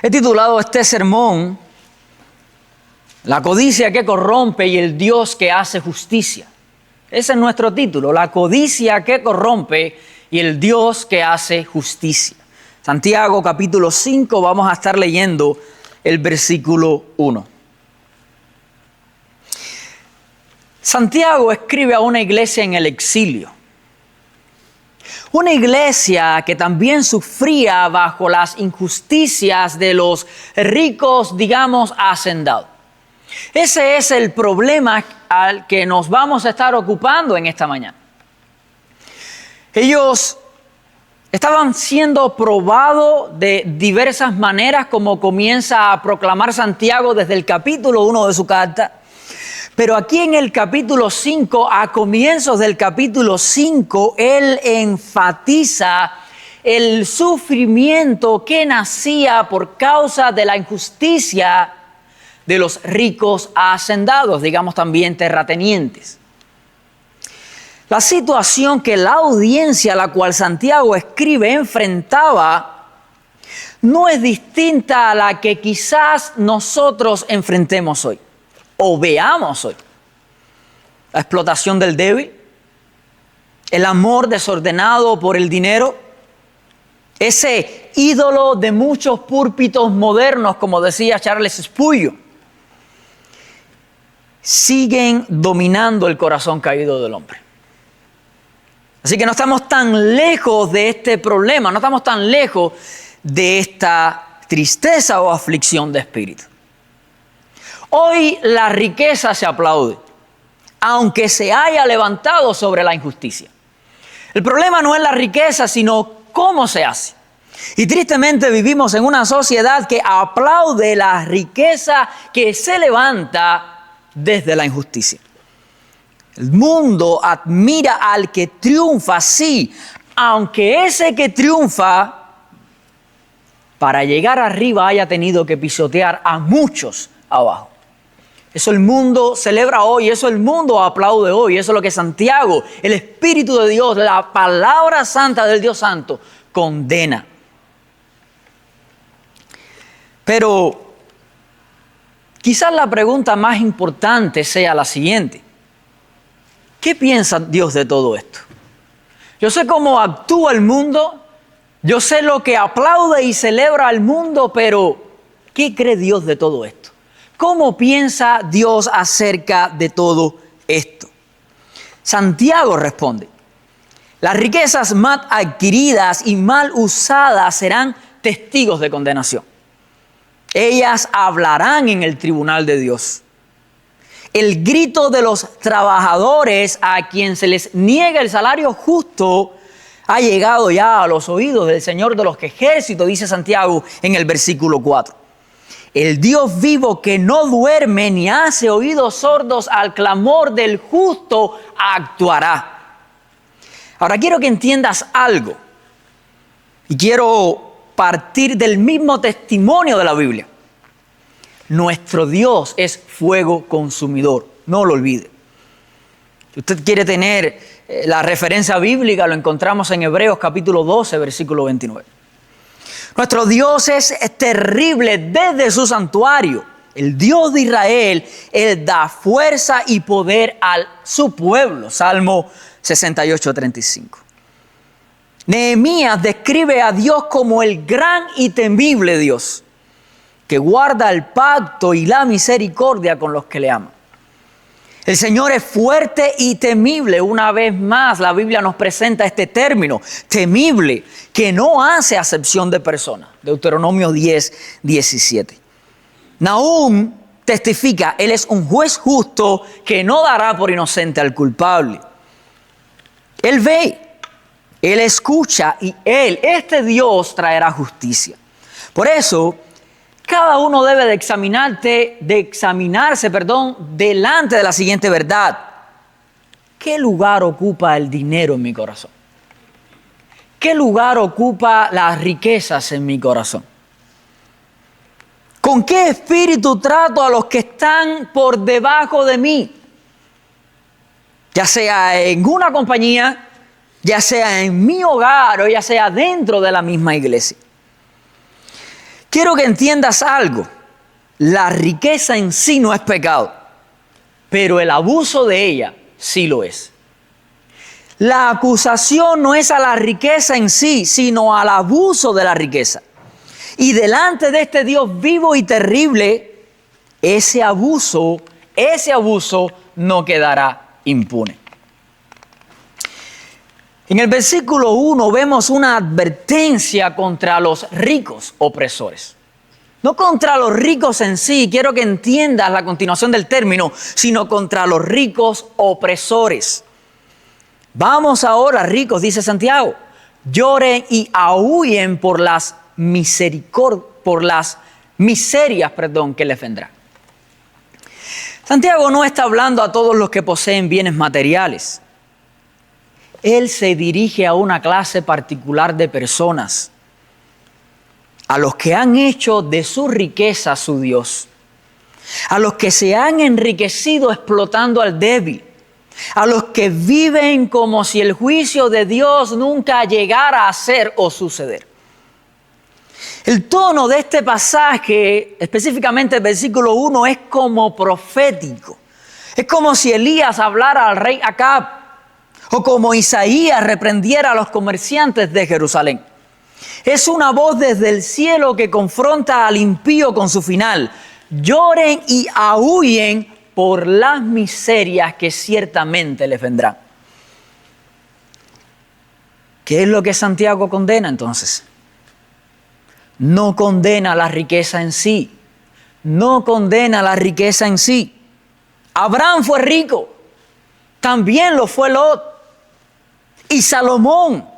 He titulado este sermón La codicia que corrompe y el Dios que hace justicia. Ese es nuestro título, la codicia que corrompe y el Dios que hace justicia. Santiago capítulo 5, vamos a estar leyendo el versículo 1. Santiago escribe a una iglesia en el exilio. Una iglesia que también sufría bajo las injusticias de los ricos, digamos, hacendados. Ese es el problema al que nos vamos a estar ocupando en esta mañana. Ellos estaban siendo probados de diversas maneras, como comienza a proclamar Santiago desde el capítulo 1 de su carta. Pero aquí en el capítulo 5, a comienzos del capítulo 5, él enfatiza el sufrimiento que nacía por causa de la injusticia de los ricos hacendados, digamos también terratenientes. La situación que la audiencia a la cual Santiago escribe enfrentaba no es distinta a la que quizás nosotros enfrentemos hoy o veamos hoy. La explotación del débil, el amor desordenado por el dinero, ese ídolo de muchos púlpitos modernos, como decía Charles Spurgeon, siguen dominando el corazón caído del hombre. Así que no estamos tan lejos de este problema, no estamos tan lejos de esta tristeza o aflicción de espíritu. Hoy la riqueza se aplaude, aunque se haya levantado sobre la injusticia. El problema no es la riqueza, sino cómo se hace. Y tristemente vivimos en una sociedad que aplaude la riqueza que se levanta desde la injusticia. El mundo admira al que triunfa, sí, aunque ese que triunfa, para llegar arriba haya tenido que pisotear a muchos abajo. Eso el mundo celebra hoy, eso el mundo aplaude hoy, eso es lo que Santiago, el Espíritu de Dios, la palabra santa del Dios Santo, condena. Pero quizás la pregunta más importante sea la siguiente. ¿Qué piensa Dios de todo esto? Yo sé cómo actúa el mundo, yo sé lo que aplaude y celebra al mundo, pero ¿qué cree Dios de todo esto? ¿Cómo piensa Dios acerca de todo esto? Santiago responde: las riquezas mal adquiridas y mal usadas serán testigos de condenación. Ellas hablarán en el tribunal de Dios. El grito de los trabajadores a quien se les niega el salario justo ha llegado ya a los oídos del Señor de los ejércitos, dice Santiago en el versículo 4. El Dios vivo que no duerme ni hace oídos sordos al clamor del justo actuará. Ahora quiero que entiendas algo y quiero partir del mismo testimonio de la Biblia. Nuestro Dios es fuego consumidor, no lo olvide. Si usted quiere tener la referencia bíblica, lo encontramos en Hebreos capítulo 12, versículo 29. Nuestro Dios es terrible desde su santuario. El Dios de Israel, Él da fuerza y poder a su pueblo. Salmo 68, 35. Nehemías describe a Dios como el gran y temible Dios, que guarda el pacto y la misericordia con los que le aman. El Señor es fuerte y temible. Una vez más, la Biblia nos presenta este término, temible, que no hace acepción de personas. Deuteronomio 10, 17. Nahum testifica, Él es un juez justo que no dará por inocente al culpable. Él ve, Él escucha y este Dios traerá justicia. Por eso, cada uno debe de examinarse delante de la siguiente verdad. ¿Qué lugar ocupa el dinero en mi corazón? ¿Qué lugar ocupa las riquezas en mi corazón? ¿Con qué espíritu trato a los que están por debajo de mí? Ya sea en una compañía, ya sea en mi hogar o ya sea dentro de la misma iglesia. Quiero que entiendas algo. La riqueza en sí no es pecado, pero el abuso de ella sí lo es. La acusación no es a la riqueza en sí, sino al abuso de la riqueza. Y delante de este Dios vivo y terrible, ese abuso no quedará impune. En el versículo 1 vemos una advertencia contra los ricos opresores. No contra los ricos en sí, quiero que entiendas la continuación del término, sino contra los ricos opresores. Vamos ahora, ricos, dice Santiago, lloren y aúllen por las miserias que les vendrán. Santiago no está hablando a todos los que poseen bienes materiales. Él se dirige a una clase particular de personas, a los que han hecho de su riqueza su Dios, a los que se han enriquecido explotando al débil, a los que viven como si el juicio de Dios nunca llegara a ser o suceder. El tono de este pasaje, específicamente el versículo 1, es como profético. Es como si Elías hablara al rey Acab, o como Isaías reprendiera a los comerciantes de Jerusalén. Es una voz desde el cielo que confronta al impío con su final. Lloren y aúllen por las miserias que ciertamente les vendrán. ¿Qué es lo que Santiago condena entonces? No condena la riqueza en sí. No condena la riqueza en sí. Abraham fue rico. También lo fue Lot. Y Salomón.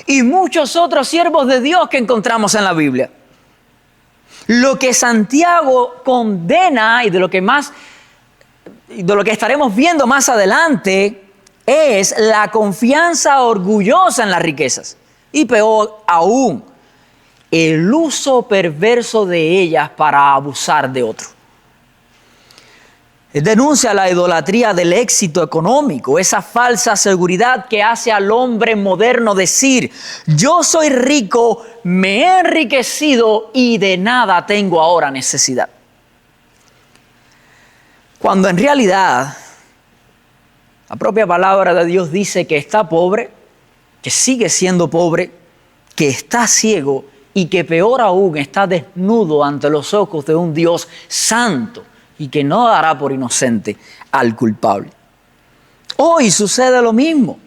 Y muchos otros siervos de Dios que encontramos en la Biblia. Lo que Santiago condena y de lo que estaremos viendo más adelante es la confianza orgullosa en las riquezas. Y peor aún, el uso perverso de ellas para abusar de otro. Él denuncia la idolatría del éxito económico, esa falsa seguridad que hace al hombre moderno decir: yo soy rico, me he enriquecido y de nada tengo ahora necesidad. Cuando en realidad la propia palabra de Dios dice que está pobre, que sigue siendo pobre, que está ciego y que peor aún está desnudo ante los ojos de un Dios santo y que no dará por inocente al culpable. Hoy sucede lo mismo.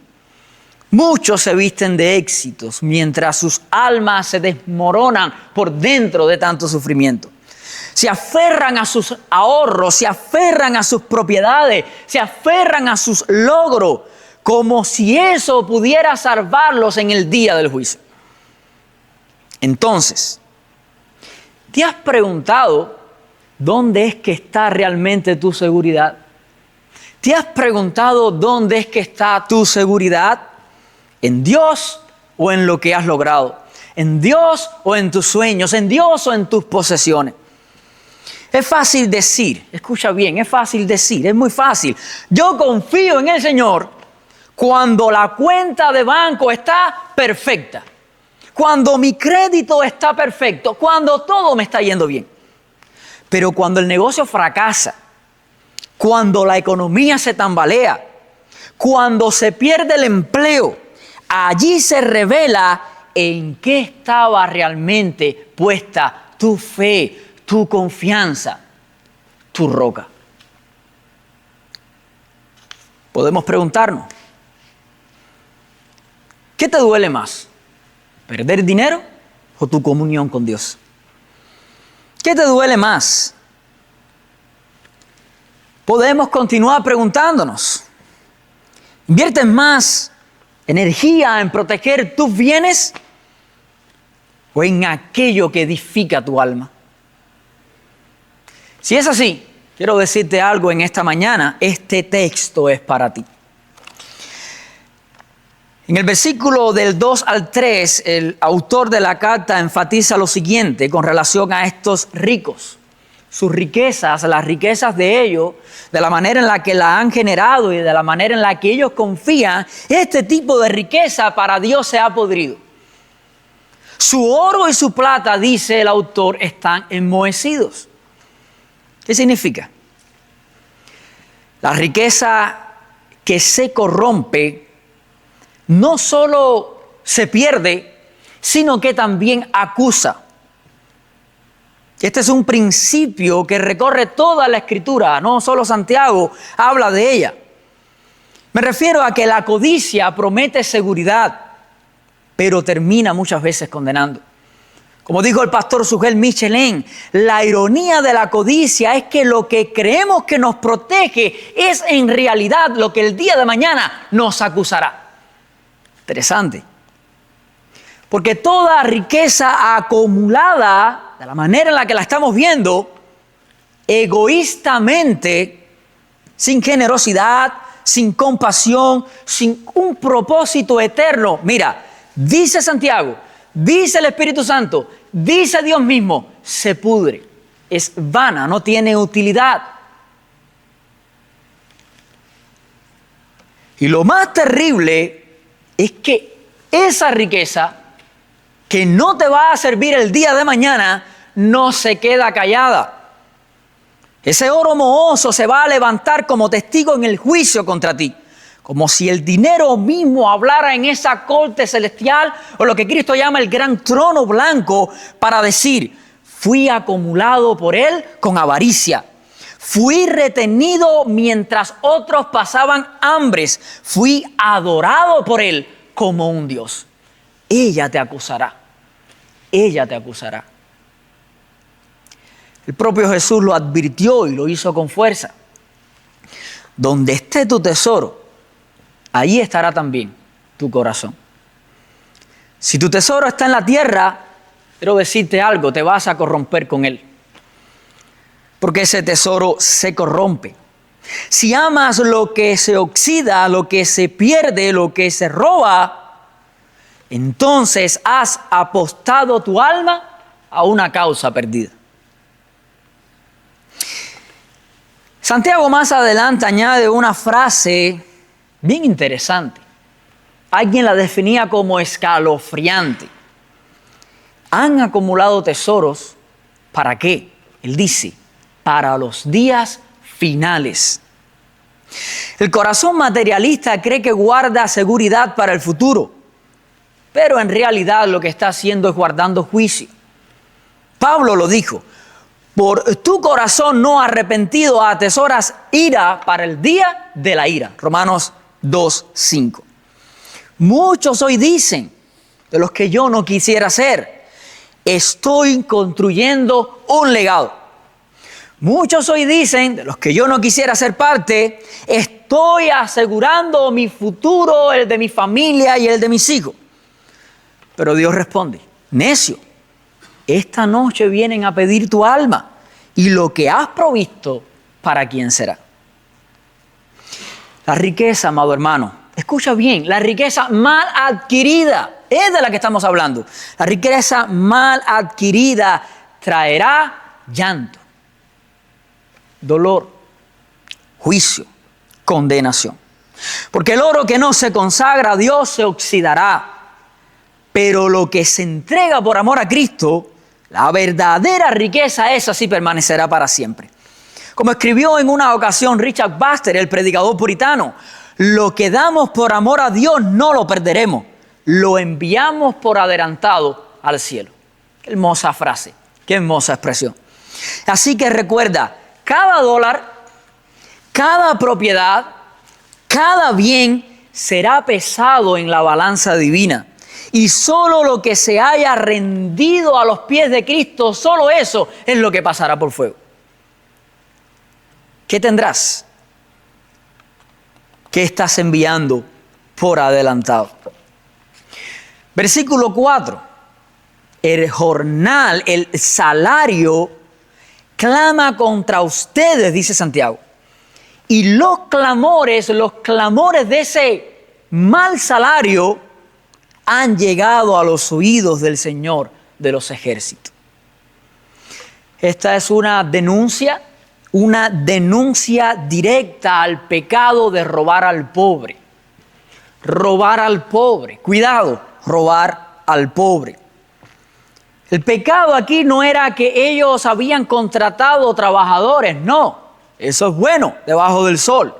Muchos se visten de éxitos mientras sus almas se desmoronan por dentro de tanto sufrimiento. Se aferran a sus ahorros, se aferran a sus propiedades, se aferran a sus logros, como si eso pudiera salvarlos en el día del juicio. Entonces, ¿te has preguntado dónde es que está realmente tu seguridad? ¿Te has preguntado dónde es que está tu seguridad? ¿En Dios o en lo que has logrado? ¿En Dios o en tus sueños? ¿En Dios o en tus posesiones? Es fácil decir, escucha bien, es fácil decir, es muy fácil. Yo confío en el Señor cuando la cuenta de banco está perfecta, cuando mi crédito está perfecto, cuando todo me está yendo bien. Pero cuando el negocio fracasa, cuando la economía se tambalea, cuando se pierde el empleo, allí se revela en qué estaba realmente puesta tu fe, tu confianza, tu roca. Podemos preguntarnos, ¿qué te duele más? ¿Perder dinero o tu comunión con Dios? ¿Qué te duele más? Podemos continuar preguntándonos. ¿Inviertes más energía en proteger tus bienes o en aquello que edifica tu alma? Si es así, quiero decirte algo en esta mañana, este texto es para ti. En el versículo del 2 al 3, el autor de la carta enfatiza lo siguiente con relación a estos ricos. Sus riquezas, las riquezas de ellos, de la manera en la que la han generado y de la manera en la que ellos confían, este tipo de riqueza para Dios se ha podrido. Su oro y su plata, dice el autor, están enmohecidos. ¿Qué significa? La riqueza que se corrompe no solo se pierde, sino que también acusa. Este es un principio que recorre toda la Escritura, no solo Santiago habla de ella. Me refiero a que la codicia promete seguridad, pero termina muchas veces condenando. Como dijo el pastor Sugel Michelin, la ironía de la codicia es que lo que creemos que nos protege es en realidad lo que el día de mañana nos acusará. Interesante. Porque toda riqueza acumulada, de la manera en la que la estamos viendo, egoístamente, sin generosidad, sin compasión, sin un propósito eterno. Mira, dice Santiago, dice el Espíritu Santo, dice Dios mismo, se pudre, es vana, no tiene utilidad. Y lo más terrible es que esa riqueza que no te va a servir el día de mañana no se queda callada. Ese oro mohoso se va a levantar como testigo en el juicio contra ti. Como si el dinero mismo hablara en esa corte celestial, o lo que Cristo llama el gran trono blanco, para decir, fui acumulado por él con avaricia. Fui retenido mientras otros pasaban hambres. Fui adorado por él como un Dios. Ella te acusará. Ella te acusará. El propio Jesús lo advirtió y lo hizo con fuerza. Donde esté tu tesoro, ahí estará también tu corazón. Si tu tesoro está en la tierra, quiero decirte algo, te vas a corromper con él. Porque ese tesoro se corrompe. Si amas lo que se oxida, lo que se pierde, lo que se roba, entonces has apostado tu alma a una causa perdida. Santiago más adelante añade una frase bien interesante. Alguien la definía como escalofriante. Han acumulado tesoros, ¿para qué? Él dice, para los días finales. El corazón materialista cree que guarda seguridad para el futuro, pero en realidad lo que está haciendo es guardando juicio. Pablo lo dijo, por tu corazón no arrepentido atesoras ira para el día de la ira. Romanos 2:5. Muchos hoy dicen, de los que yo no quisiera ser, estoy construyendo un legado. Muchos hoy dicen, de los que yo no quisiera ser parte, estoy asegurando mi futuro, el de mi familia y el de mis hijos. Pero Dios responde, necio, esta noche vienen a pedir tu alma y lo que has provisto, ¿para quién será? La riqueza, amado hermano, escucha bien, la riqueza mal adquirida, es de la que estamos hablando. La riqueza mal adquirida traerá llanto, dolor, juicio, condenación. Porque el oro que no se consagra a Dios se oxidará. Pero lo que se entrega por amor a Cristo, la verdadera riqueza, esa sí permanecerá para siempre. Como escribió en una ocasión Richard Baxter, el predicador puritano, lo que damos por amor a Dios no lo perderemos, lo enviamos por adelantado al cielo. Qué hermosa frase, qué hermosa expresión. Así que recuerda, cada dólar, cada propiedad, cada bien será pesado en la balanza divina. Y solo lo que se haya rendido a los pies de Cristo, solo eso es lo que pasará por fuego. ¿Qué tendrás? ¿Qué estás enviando por adelantado? Versículo 4. El jornal, el salario, clama contra ustedes, dice Santiago. Y los clamores de ese mal salario han llegado a los oídos del Señor de los ejércitos. Esta es una denuncia directa al pecado de robar al pobre. Robar al pobre. Cuidado, robar al pobre. El pecado aquí no era que ellos habían contratado trabajadores, no, eso es bueno debajo del sol,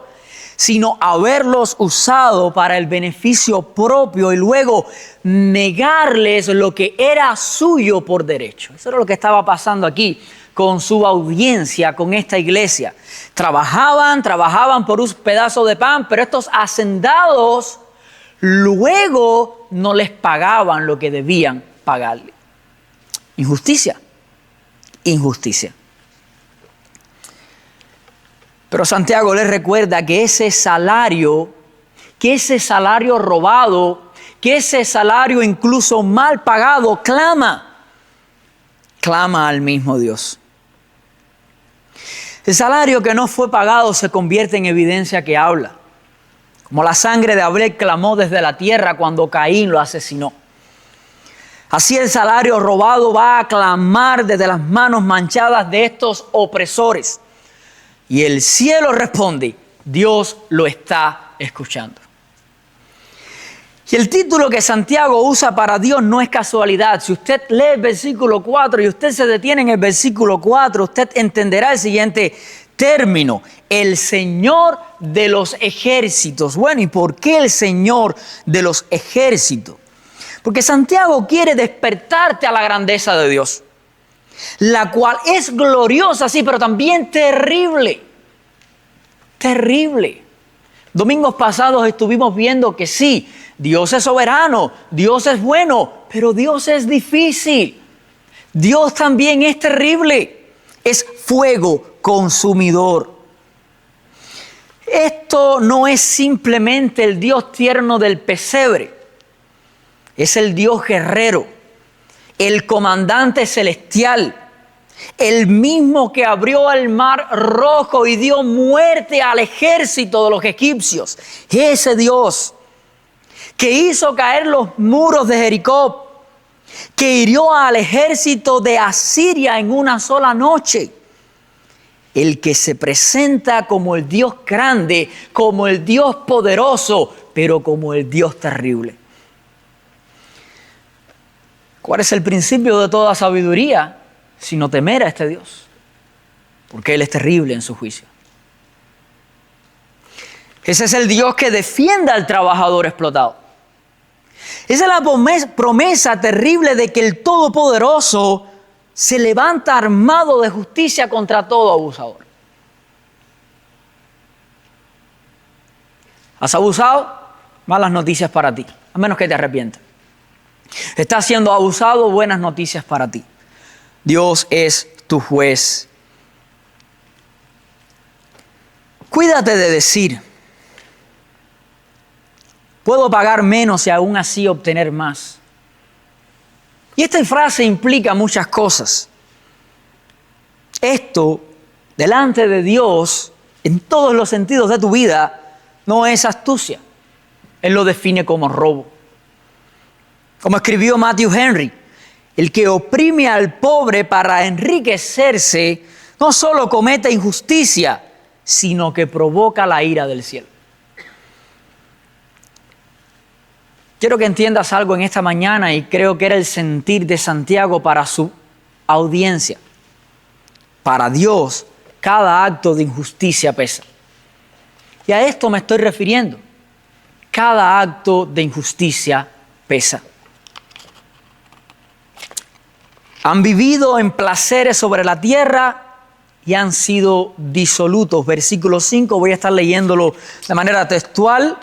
sino haberlos usado para el beneficio propio y luego negarles lo que era suyo por derecho. Eso era lo que estaba pasando aquí con su audiencia, con esta iglesia. Trabajaban por un pedazo de pan, pero estos hacendados luego no les pagaban lo que debían pagarle. Injusticia, injusticia. Pero Santiago les recuerda que ese salario robado, que ese salario incluso mal pagado, clama al mismo Dios. El salario que no fue pagado se convierte en evidencia que habla. Como la sangre de Abel clamó desde la tierra cuando Caín lo asesinó. Así el salario robado va a clamar desde las manos manchadas de estos opresores. Y el cielo responde, Dios lo está escuchando. Y el título que Santiago usa para Dios no es casualidad. Si usted lee el versículo 4 y usted se detiene en el versículo 4, usted entenderá el siguiente término: el Señor de los ejércitos. Bueno, ¿y por qué el Señor de los ejércitos? Porque Santiago quiere despertarte a la grandeza de Dios, la cual es gloriosa, sí, pero también terrible. Terrible. Domingos pasados estuvimos viendo que sí, Dios es soberano, Dios es bueno, pero Dios es difícil. Dios también es terrible, es fuego consumidor. Esto no es simplemente el Dios tierno del pesebre, es el Dios guerrero, el comandante celestial, el mismo que abrió el mar rojo y dio muerte al ejército de los egipcios. Ese Dios que hizo caer los muros de Jericó, que hirió al ejército de Asiria en una sola noche. El que se presenta como el Dios grande, como el Dios poderoso, pero como el Dios terrible. ¿Cuál es el principio de toda sabiduría? Sino temer a este Dios, porque Él es terrible en su juicio. Ese es el Dios que defiende al trabajador explotado. Esa es la promesa terrible de que el Todopoderoso se levanta armado de justicia contra todo abusador. ¿Has abusado? Malas noticias para ti, a menos que te arrepientas. ¿Estás siendo abusado? Buenas noticias para ti. Dios es tu juez. Cuídate de decir, puedo pagar menos y aún así obtener más. Y esta frase implica muchas cosas. Esto, delante de Dios, en todos los sentidos de tu vida, no es astucia. Él lo define como robo. Como escribió Matthew Henry, el que oprime al pobre para enriquecerse no solo comete injusticia, sino que provoca la ira del cielo. Quiero que entiendas algo en esta mañana, y creo que era el sentir de Santiago para su audiencia. Para Dios, cada acto de injusticia pesa. Y a esto me estoy refiriendo. Cada acto de injusticia pesa. Han vivido en placeres sobre la tierra y han sido disolutos. Versículo 5, voy a estar leyéndolo de manera textual.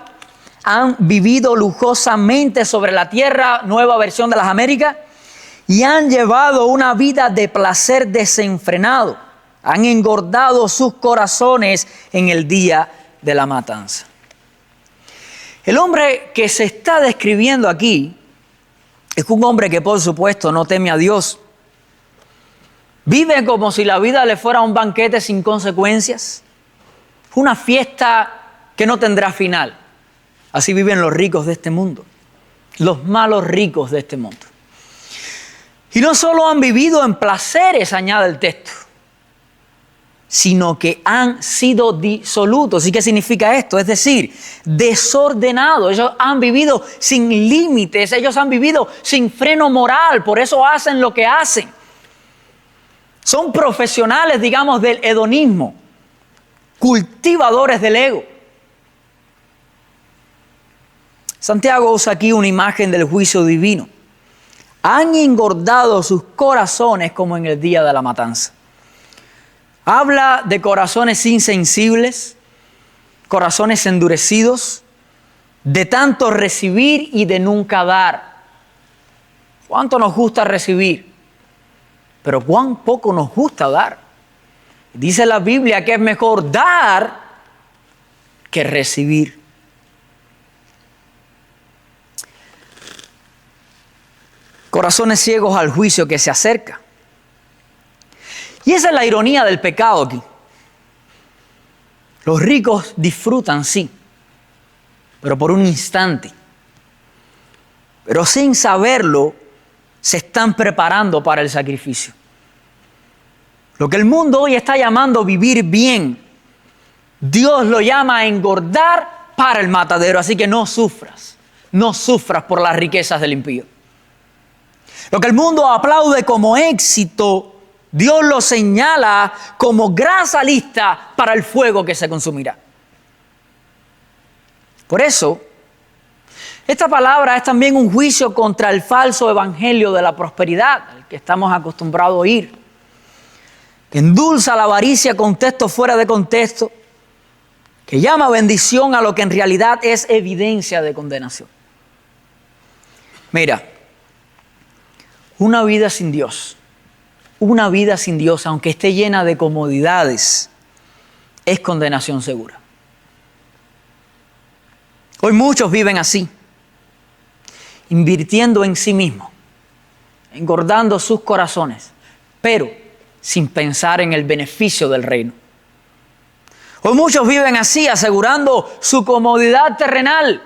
Han vivido lujosamente sobre la tierra, Nueva Versión de las Américas, y han llevado una vida de placer desenfrenado. Han engordado sus corazones en el día de la matanza. El hombre que se está describiendo aquí es un hombre que, por supuesto, no teme a Dios. Vive como si la vida le fuera un banquete sin consecuencias, una fiesta que no tendrá final. Así viven los ricos de este mundo, los malos ricos de este mundo. Y no solo han vivido en placeres, añade el texto, sino que han sido disolutos. ¿Y qué significa esto? Es decir, desordenados. Ellos han vivido sin límites, ellos han vivido sin freno moral, por eso hacen lo que hacen. Son profesionales, digamos, del hedonismo, cultivadores del ego. Santiago usa aquí una imagen del juicio divino. Han engordado sus corazones como en el día de la matanza. Habla de corazones insensibles, corazones endurecidos, de tanto recibir y de nunca dar. ¿Cuánto nos gusta recibir? Pero cuán poco nos gusta dar. Dice la Biblia que es mejor dar que recibir. Corazones ciegos al juicio que se acerca. Y esa es la ironía del pecado aquí. Los ricos disfrutan, sí, pero por un instante. Pero sin saberlo, se están preparando para el sacrificio. Lo que el mundo hoy está llamando vivir bien, Dios lo llama a engordar para el matadero. Así que no sufras por las riquezas del impío. Lo que el mundo aplaude como éxito, Dios lo señala como grasa lista para el fuego que se consumirá. Por eso, esta palabra es también un juicio contra el falso evangelio de la prosperidad, al que estamos acostumbrados a oír, que endulza la avaricia con textos fuera de contexto, que llama bendición a lo que en realidad es evidencia de condenación. Mira, una vida sin Dios, aunque esté llena de comodidades, es condenación segura. Hoy muchos viven así, invirtiendo en sí mismos, engordando sus corazones, pero sin pensar en el beneficio del reino. Hoy muchos viven así, asegurando su comodidad terrenal.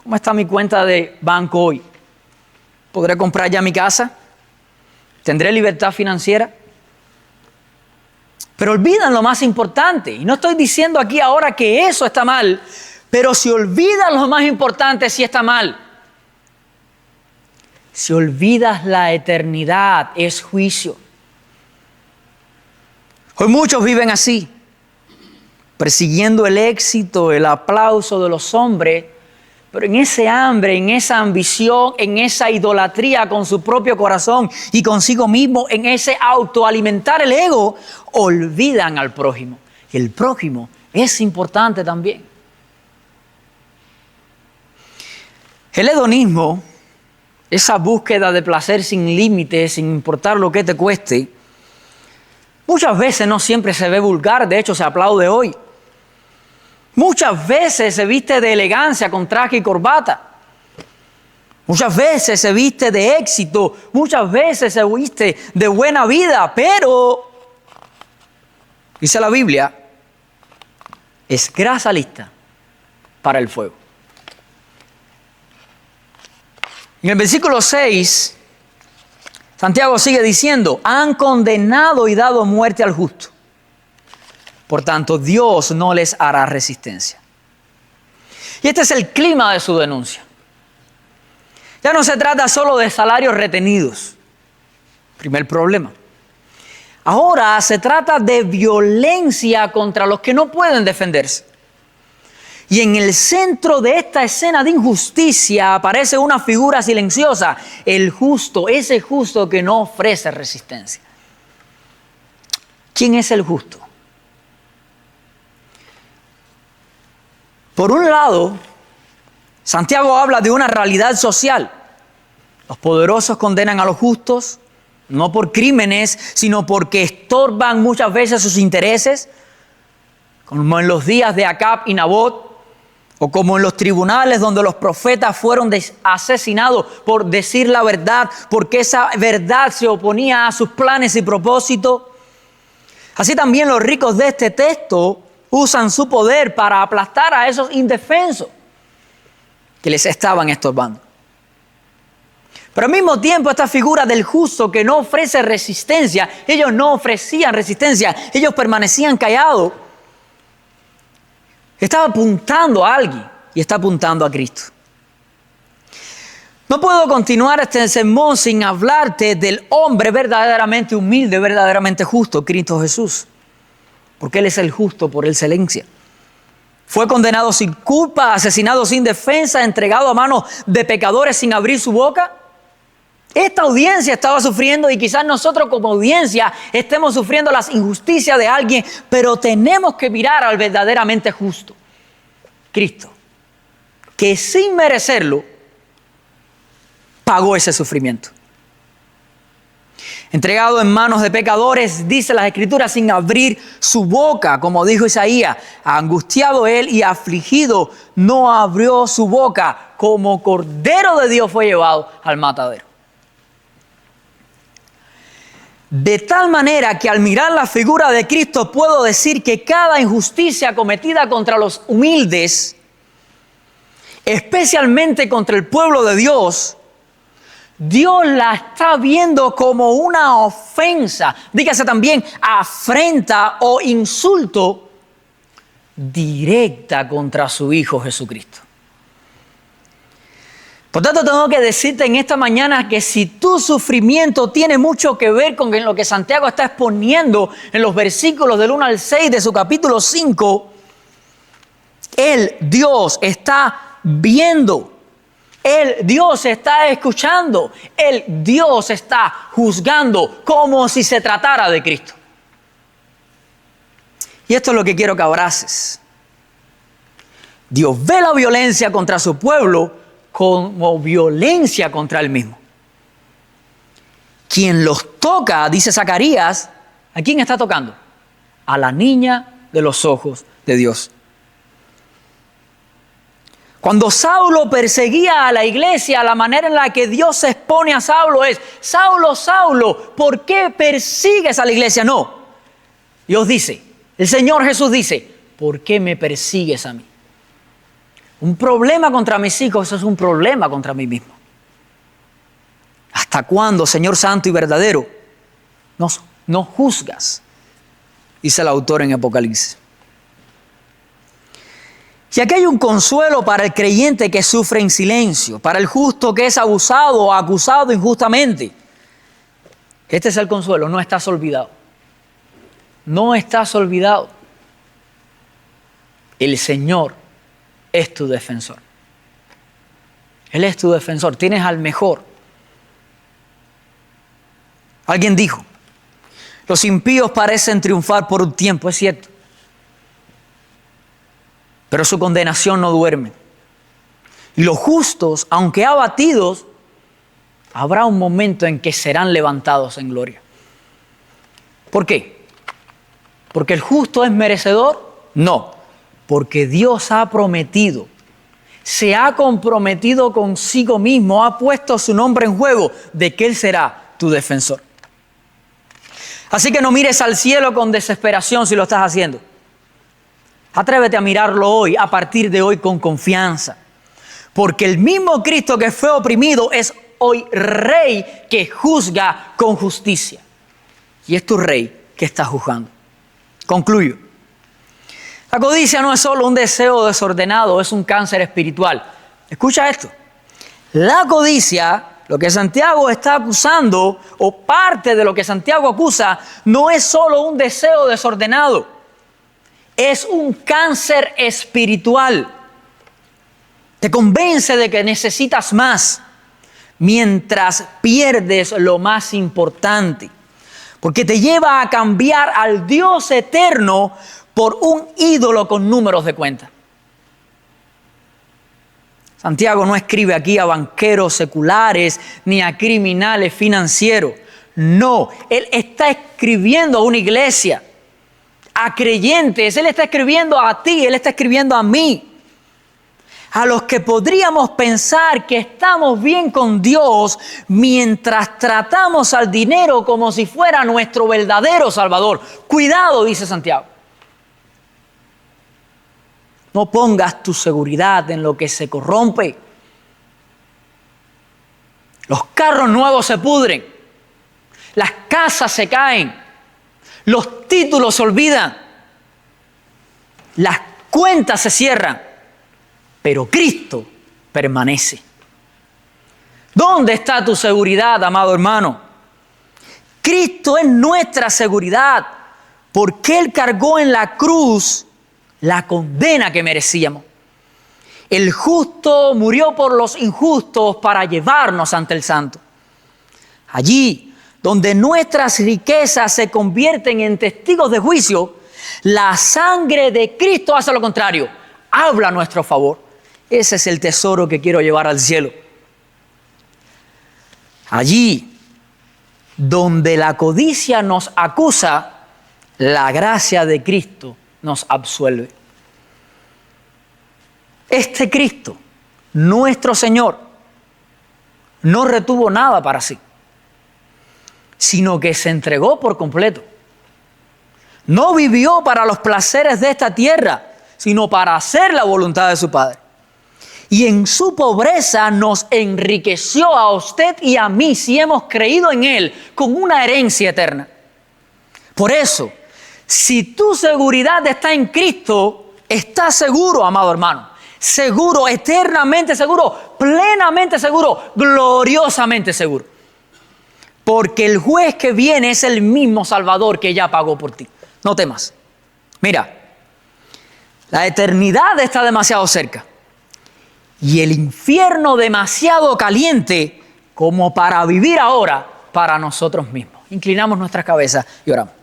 ¿Cómo está mi cuenta de banco hoy? ¿Podré comprar ya mi casa? ¿Tendré libertad financiera? Pero olvidan lo más importante. Y no estoy diciendo aquí ahora que eso está mal, pero si olvidas lo más importante, sí está mal. Si olvidas la eternidad, es juicio. Hoy muchos viven así, persiguiendo el éxito, el aplauso de los hombres, pero en ese hambre, en esa ambición, en esa idolatría con su propio corazón y consigo mismo, en ese autoalimentar el ego, olvidan al prójimo. Y el prójimo es importante también. El hedonismo, esa búsqueda de placer sin límites, sin importar lo que te cueste, muchas veces no siempre se ve vulgar, de hecho se aplaude hoy. Muchas veces se viste de elegancia con traje y corbata. Muchas veces se viste de éxito. Muchas veces se viste de buena vida. Pero, dice la Biblia, es grasa lista para el fuego. En el versículo 6, Santiago sigue diciendo, han condenado y dado muerte al justo. Por tanto, Dios no les hará resistencia. Y este es el clima de su denuncia. Ya no se trata solo de salarios retenidos. Primer problema. Ahora se trata de violencia contra los que no pueden defenderse. Y en el centro de esta escena de injusticia aparece una figura silenciosa, el justo, ese justo que no ofrece resistencia. ¿Quién es el justo? Por un lado, Santiago habla de una realidad social. Los poderosos condenan a los justos, no por crímenes, sino porque estorban muchas veces sus intereses, como en los días de Acab y Nabot, o como en los tribunales donde los profetas fueron asesinados por decir la verdad, porque esa verdad se oponía a sus planes y propósitos. Así también los ricos de este texto usan su poder para aplastar a esos indefensos que les estaban estorbando. Pero al mismo tiempo esta figura del justo que no ofrece resistencia, ellos no ofrecían resistencia, ellos permanecían callados. Estaba apuntando a alguien y está apuntando a Cristo. No puedo continuar este sermón sin hablarte del hombre verdaderamente humilde, verdaderamente justo, Cristo Jesús. Porque Él es el justo por excelencia. Fue condenado sin culpa, asesinado sin defensa, entregado a manos de pecadores sin abrir su boca. Esta audiencia estaba sufriendo y quizás nosotros como audiencia estemos sufriendo las injusticias de alguien, pero tenemos que mirar al verdaderamente justo, Cristo, que sin merecerlo pagó ese sufrimiento. Entregado en manos de pecadores, dice las Escrituras, sin abrir su boca, como dijo Isaías, angustiado él y afligido, no abrió su boca, como Cordero de Dios fue llevado al matadero. De tal manera que al mirar la figura de Cristo puedo decir que cada injusticia cometida contra los humildes, especialmente contra el pueblo de Dios, Dios la está viendo como una ofensa, dígase también afrenta o insulto directa contra su Hijo Jesucristo. Por tanto, tengo que decirte en esta mañana que si tu sufrimiento tiene mucho que ver con lo que Santiago está exponiendo en los versículos del 1 al 6 de su capítulo 5, Dios está viendo. Dios está escuchando, Dios está juzgando como si se tratara de Cristo. Y esto es lo que quiero que abraces. Dios ve la violencia contra su pueblo como violencia contra él mismo. Quien los toca, dice Zacarías, ¿a quién está tocando? A la niña de los ojos de Dios. Cuando Saulo perseguía a la iglesia, la manera en la que Dios se expone a Saulo es: Saulo, Saulo, ¿por qué persigues a la iglesia? No. Dios dice, el Señor Jesús dice, ¿por qué me persigues a mí? Un problema contra mis hijos, eso es un problema contra mí mismo. ¿Hasta cuándo, Señor Santo y verdadero, no juzgas? Dice el autor en Apocalipsis. Y aquí hay un consuelo para el creyente que sufre en silencio, para el justo que es abusado o acusado injustamente. Este es el consuelo: no estás olvidado. No estás olvidado. El Señor es tu defensor. Él es tu defensor. Tienes al mejor. Alguien dijo: los impíos parecen triunfar por un tiempo. Es cierto. Pero su condenación no duerme. Y los justos, aunque abatidos, habrá un momento en que serán levantados en gloria. ¿Por qué? ¿Porque el justo es merecedor? No. Porque Dios ha prometido, se ha comprometido consigo mismo, ha puesto su nombre en juego de que Él será tu defensor. Así que no mires al cielo con desesperación si lo estás haciendo. Atrévete a mirarlo hoy, a partir de hoy, con confianza. Porque el mismo Cristo que fue oprimido es hoy Rey que juzga con justicia. Y es tu Rey que está juzgando. Concluyo. La codicia no es solo un deseo desordenado, es un cáncer espiritual. Escucha esto. La codicia, lo que Santiago está acusando, o parte de lo que Santiago acusa, no es solo un deseo desordenado. Es un cáncer espiritual. Te convence de que necesitas más mientras pierdes lo más importante. Porque te lleva a cambiar al Dios eterno por un ídolo con números de cuenta. Santiago no escribe aquí a banqueros seculares ni a criminales financieros. No, él está escribiendo a una iglesia, a creyentes. Él está escribiendo a ti, él está escribiendo a mí. A los que podríamos pensar que estamos bien con Dios mientras tratamos al dinero como si fuera nuestro verdadero Salvador. Cuidado, dice Santiago. No pongas tu seguridad en lo que se corrompe. Los carros nuevos se pudren. Las casas se caen. Los títulos se olvidan. Las cuentas se cierran. Pero Cristo permanece. ¿Dónde está tu seguridad, amado hermano? Cristo es nuestra seguridad, porque Él cargó en la cruz la condena que merecíamos. El justo murió por los injustos para llevarnos ante el Santo. Allí, donde nuestras riquezas se convierten en testigos de juicio, la sangre de Cristo hace lo contrario, habla a nuestro favor. Ese es el tesoro que quiero llevar al cielo. Allí, donde la codicia nos acusa, la gracia de Cristo nos absuelve. Este Cristo, nuestro Señor, no retuvo nada para sí, sino que se entregó por completo. No vivió para los placeres de esta tierra, sino para hacer la voluntad de su Padre. Y en su pobreza nos enriqueció a usted y a mí, si hemos creído en Él, con una herencia eterna. Por eso, si tu seguridad está en Cristo, estás seguro, amado hermano. Seguro, eternamente seguro, plenamente seguro, gloriosamente seguro. Porque el juez que viene es el mismo Salvador que ya pagó por ti. No temas. Mira, la eternidad está demasiado cerca. Y el infierno demasiado caliente como para vivir ahora para nosotros mismos. Inclinamos nuestras cabezas y oramos.